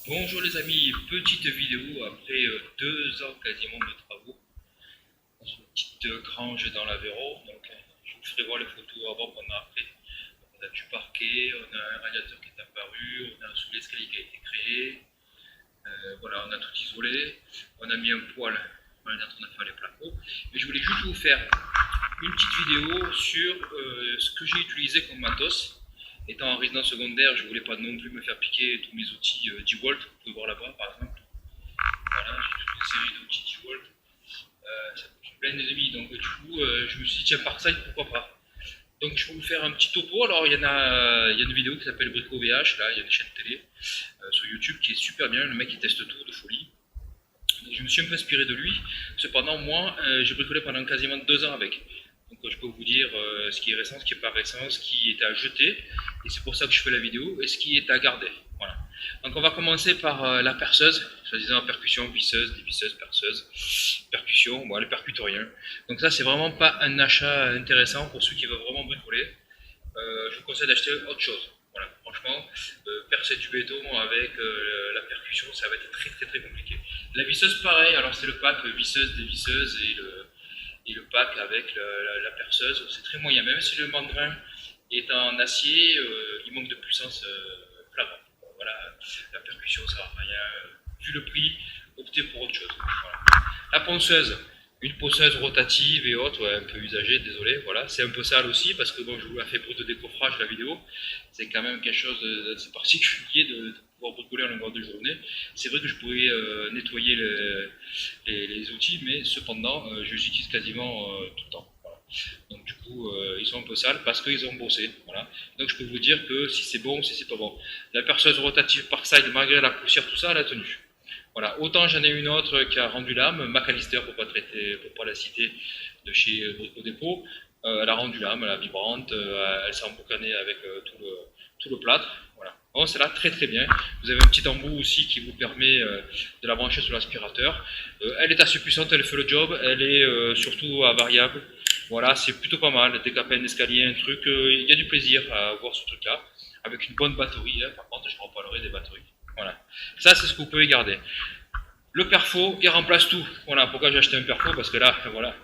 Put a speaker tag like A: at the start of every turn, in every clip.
A: Bonjour les amis, petite vidéo après 2 ans quasiment de travaux dans une petite grange dans l'Aveyron. Donc je vous ferai voir les photos avant, pendant, après. On a du parquet, on a un radiateur qui est apparu, on a un sous-l'escalier qui a été créé. Voilà, on a tout isolé, on a mis un poêle, on est en train de faire les placots. Mais je voulais juste vous faire une petite vidéo sur ce que j'ai utilisé comme matos. Étant en résidence secondaire, je ne voulais pas non plus me faire piquer tous mes outils 10 volts, vous pouvez voir là-bas par exemple. Voilà, j'ai toute une série d'outils 10 volts. Ça coûte une blinde et demie, donc du coup, je me suis dit, tiens, par ça, pourquoi pas. Donc je vais vous faire un petit topo. Alors il y a une vidéo qui s'appelle Brico VH, là, il y a une chaîne télé sur YouTube qui est super bien, le mec il teste tout de folie. Donc, je me suis un peu inspiré de lui. Cependant, moi, j'ai bricolé pendant quasiment 2 ans avec. Donc je peux vous dire ce qui est récent, ce qui n'est pas récent, ce qui est à jeter, et c'est pour ça que je fais la vidéo, et ce qui est à garder. Voilà. Donc on va commencer par la perceuse, soi-disant percussion, visseuse, dévisseuse, perceuse, percussion, bon, elle percute rien. Donc ça c'est vraiment pas un achat intéressant pour ceux qui veulent vraiment bricoler. Je vous conseille d'acheter autre chose. Voilà, franchement, percer du béton avec la percussion, ça va être très très très compliqué. La visseuse, pareil, alors c'est le pack visseuse, dévisseuse et le pack avec la perceuse, c'est très moyen. Même si le mandrin est en acier, il manque de puissance flammable. Voilà, la percussion, ça va rien. Vu le prix, optez pour autre chose. Voilà. La ponceuse, une ponceuse rotative et autres, ouais, un peu usagée, désolé, voilà, c'est un peu sale aussi parce que bon, je vous la fais brut de décoffrage la vidéo, c'est quand même quelque chose d'assez particulier de pouvoir bricoler en longueur de journée. C'est vrai que je pourrais nettoyer les outils, mais cependant, je les utilise quasiment tout le temps. Voilà. Donc du coup, ils sont un peu sales parce qu'ils ont bossé. Voilà. Donc je peux vous dire que si c'est bon, si c'est pas bon. La perceuse rotative Parkside, malgré la poussière, tout ça, elle a tenu. Voilà. Autant j'en ai une autre qui a rendu l'âme, McAllister pour pas la citer, de chez Brico Dépôt. Elle a rendu l'âme, elle est vibrante, elle s'est emboucanée avec tout le plâtre. Voilà. Bon, c'est là très très bien. Vous avez un petit embout aussi qui vous permet de la brancher sur l'aspirateur. Elle est assez puissante, elle fait le job, elle est surtout à variable. Voilà, c'est plutôt pas mal. Décaper un escalier, un truc, il y a du plaisir à voir ce truc-là. Avec une bonne batterie, hein. Par contre, je reparlerai des batteries. Voilà. Ça, c'est ce que vous pouvez garder. Le perfo, il remplace tout. Voilà, pourquoi j'ai acheté un perfo? Parce que là, voilà,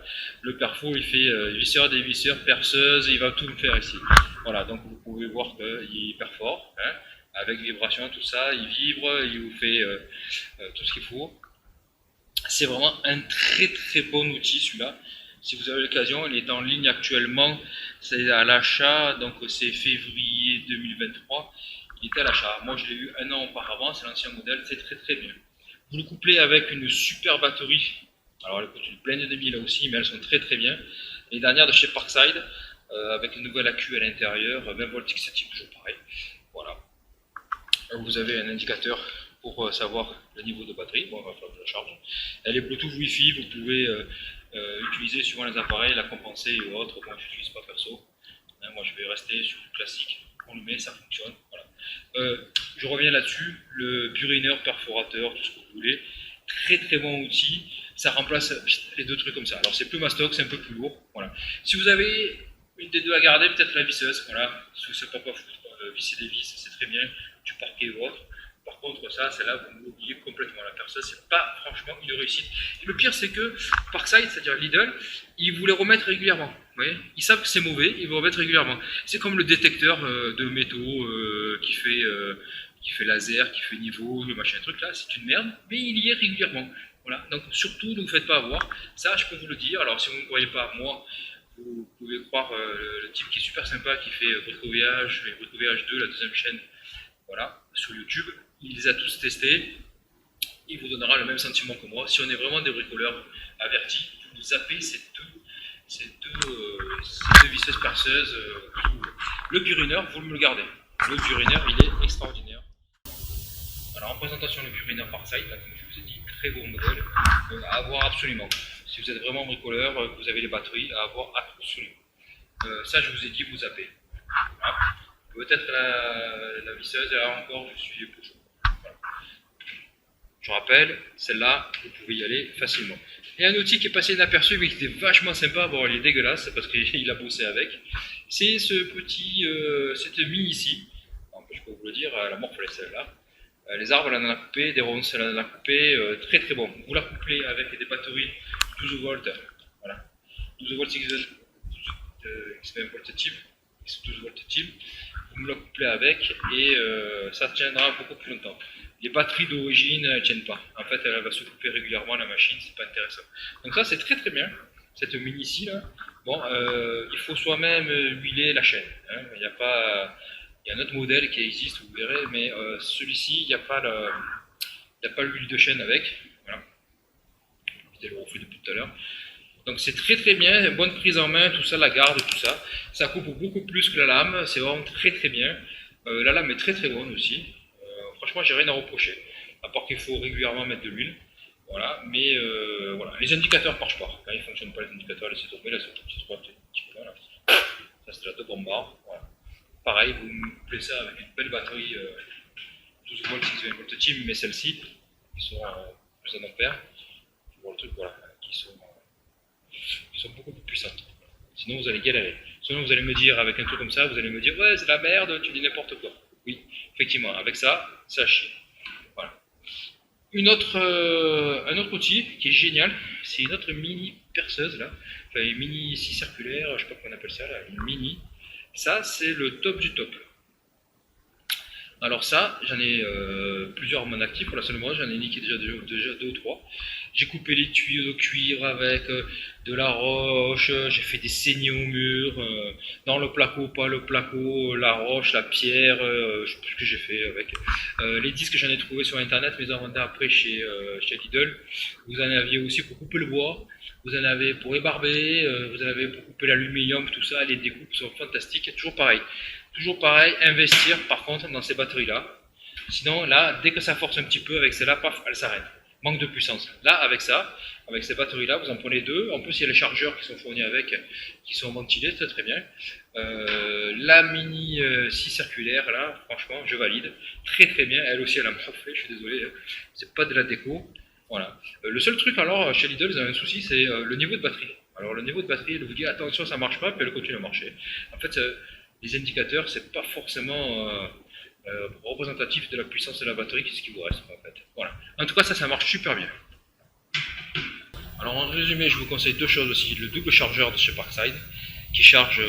A: le perfo, il fait visseur, dévisseur, perceuse, il va tout me faire ici. Voilà, donc vous pouvez voir qu'il perfore, hein, avec vibration, tout ça, il vibre, il vous fait tout ce qu'il faut. C'est vraiment un très très bon outil celui-là. Si vous avez l'occasion, il est en ligne actuellement, c'est à l'achat, donc c'est février 2023. Il était à l'achat. Moi je l'ai eu un an auparavant, c'est l'ancien modèle, c'est très très bien. Vous le couplez avec une super batterie. Alors elle coûte une blinde de 1000 là aussi, mais elles sont très très bien. Les dernières de chez Parkside, avec une nouvelle accu à l'intérieur, même Voltix type, toujours pareil. Voilà. Vous avez un indicateur pour savoir le niveau de batterie. Bon, il va falloir que je la charge. Elle est Bluetooth Wi-Fi, vous pouvez utiliser suivant les appareils, la compenser ou autre. Moi, je n'utilise pas perso. Hein, moi, je vais rester sur le classique. On le met, ça fonctionne. Voilà. Je reviens là-dessus. Le burineur, perforateur, tout ce que vous voulez. Très très bon outil. Ça remplace les deux trucs comme ça. Alors, c'est plus mastoc, c'est un peu plus lourd. Voilà. Si vous avez une des deux à garder, peut-être la visseuse. Voilà. Si vous ne savez pas quoi foutre, visser des vis, c'est très bien. Du parquet ou autre. Par contre, ça, celle-là, vous l'oubliez complètement. La perceuse, c'est pas franchement une réussite. Et le pire, c'est que Parkside, c'est-à-dire Lidl, ils vous les remettent régulièrement. Vous voyez, ils savent que c'est mauvais, ils vous remettent régulièrement. C'est comme le détecteur de métaux qui fait laser, qui fait niveau, le machin truc là, c'est une merde, mais il y est régulièrement. Voilà. Donc surtout, ne vous faites pas avoir. Ça, je peux vous le dire. Alors si vous ne me croyez pas, moi, vous pouvez croire le type qui est super sympa, qui fait Brico VH et Brico VH2, la deuxième chaîne, voilà, sur YouTube. Il les a tous testés. Il vous donnera le même sentiment que moi. Si on est vraiment des bricoleurs avertis, vous zappez ces deux visseuses perceuses. Le burineur, vous me le gardez. Le burineur, il est extraordinaire. Alors en présentation, le burineur Parkside, là, comme je vous ai dit, très beau modèle, à avoir absolument. Si vous êtes vraiment bricoleur, vous avez les batteries, à avoir absolument. Ça, je vous ai dit, vous zappez. Voilà. Peut-être la visseuse, et là encore, je suis peu chaud. Voilà. Je rappelle, celle-là, vous pouvez y aller facilement. Et un outil qui est passé inaperçu, mais qui était vachement sympa, bon, il est dégueulasse, parce qu'il a bossé avec, c'est cette mie ici. Alors, je peux vous le dire, la morflée celle-là. Les arbres, elle en a coupé, des ronces, elle en a coupé, très très bon. Vous la couplez avec des batteries 12 volts, voilà, 12 volts XP volt type, 12 volts type, vous me la couplez avec et ça tiendra beaucoup plus longtemps. Les batteries d'origine ne tiennent pas. En fait, elle va se couper régulièrement la machine, c'est pas intéressant. Donc ça, c'est très très bien. Cette mini ici là. Bon, il faut soi-même huiler la chaîne. Hein. Il y a pas, il y a un autre modèle qui existe, vous verrez, mais celui-ci, il n'y a pas l'huile de chaîne avec. Voilà. C'était le reflet depuis tout à l'heure. Donc c'est très très bien, bonne prise en main, tout ça, la garde, tout ça. Ça coupe beaucoup plus que la lame, c'est vraiment très très bien. La lame est très très bonne aussi. Franchement, j'ai rien à reprocher. À part qu'il faut régulièrement mettre de l'huile. Voilà, mais voilà. Les indicateurs ne marchent pas. Là, ils ne fonctionnent pas les indicateurs, laissez tomber, là, c'est un petit droit, là. Ça, c'est la deux bombard. Voilà. Pareil, vous couplez ça avec une belle batterie 12 volts, 6 volts team, mais celles-ci, qui sont plus en ampères. Pour le truc, voilà, qui sont beaucoup plus puissantes. Sinon, vous allez galérer. Sinon, vous allez me dire, avec un truc comme ça, vous allez me dire, ouais, c'est la merde, tu dis n'importe quoi. Oui, effectivement, avec ça, ça chie. Voilà. Un autre outil qui est génial, c'est une autre mini perceuse, là. Enfin, une mini scie circulaire, je sais pas comment on appelle ça, là, une mini. Ça, c'est le top du top. Alors ça, j'en ai plusieurs à mon actif, pour la seule moi, j'en ai niqué déjà deux ou trois. J'ai coupé les tuyaux de cuivre avec de la roche, j'ai fait des saignées au mur, dans le placo, pas le placo, la roche, la pierre, je sais plus ce que j'ai fait avec. Les disques, j'en ai trouvé sur internet, mais en vendais après chez Lidl. Vous en aviez aussi pour couper le bois, vous en avez pour ébarber, vous en avez pour couper l'aluminium, tout ça, les découpes sont fantastiques, toujours pareil, investir par contre dans ces batteries-là. Sinon, là, dès que ça force un petit peu avec celle-là, paf, elle s'arrête. Manque de puissance. Là, avec ça, avec ces batteries-là, vous en prenez deux. En plus, il y a les chargeurs qui sont fournis avec, qui sont ventilés, c'est très bien. La mini scie circulaire, là, franchement, je valide. Très très bien. Elle aussi, elle a morflé, je suis désolé. C'est pas de la déco. Voilà. Le seul truc, alors, chez Lidl, ils ont un souci, c'est le niveau de batterie. Alors, le niveau de batterie, il vous dit attention, ça marche pas, puis elle continue à marcher. En fait, les indicateurs, c'est pas forcément représentatif de la puissance de la batterie, qu'est-ce qui vous reste en fait. Voilà. En tout cas, ça marche super bien. Alors en résumé, je vous conseille deux choses aussi. Le double chargeur de chez Parkside, qui charge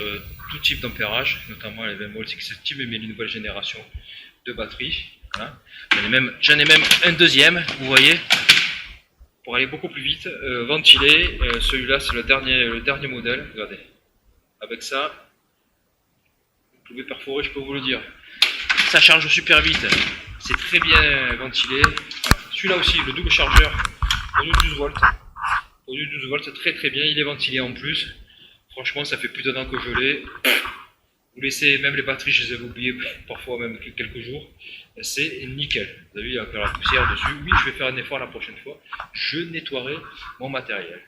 A: tout type d'ampérage, notamment les 20 volts XT, mais les nouvelles générations de batteries. Voilà. J'en ai même un deuxième, vous voyez, pour aller beaucoup plus vite, ventilé. Celui-là, c'est le dernier modèle. Regardez. Avec ça, vous pouvez perforer, je peux vous le dire. Ça charge super vite, c'est très bien ventilé. Celui-là aussi, le double chargeur pour du 12 volts. Pour du 12 volts, très très bien, il est ventilé en plus. Franchement, ça fait plus d'un an que je l'ai. Vous laissez même les batteries, je les avais oubliées parfois même quelques jours. C'est nickel. Vous avez vu, il y a encore la poussière dessus. Oui, je vais faire un effort la prochaine fois. Je nettoierai mon matériel.